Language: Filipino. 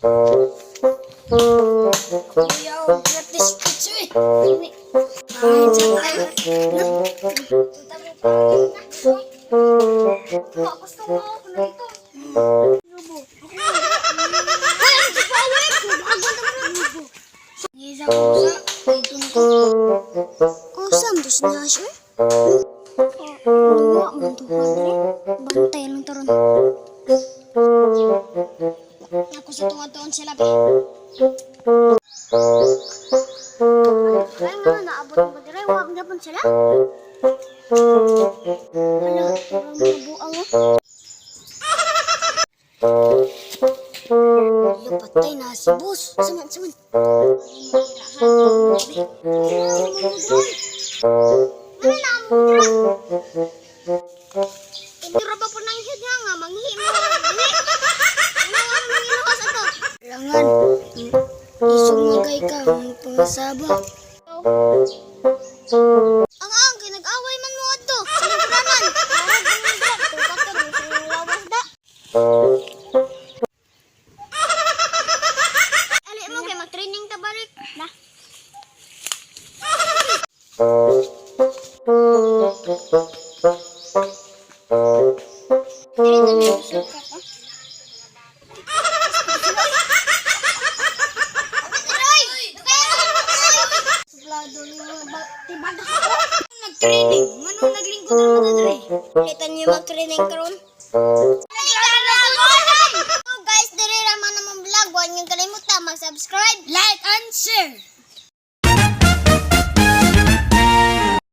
Kuya, practice kitso eh. Ay, tsaka. Gusto mo ako na ito. Kusam, dos na siya. Luwa, mantuhan rin. Bantay lang taron. Ako sa tuwan-tuwan sila, be. Ay, nga, naabot mo ba dire? Huwag na po sila. Ano, parang mga buang mo. Yo, patay na si boss. Saman. Ano na mo? Intro ba po ng hid nga, manghi mo. Ano mangiluwas ato? Langan. Isumagay ka, pangasaba. Ang kinag-away man mo ato. Silipuranan. Parang gumindra. Tukak ka, gusto lawas da. Ali mo kay mag-training ta balik. Na. Nag-training. Manong naglingkod na mo dre. Kita niyo mag-training karon? So guys, dire ra man namang vlog. Huwag niyo kalimutan mag-subscribe, like, and share.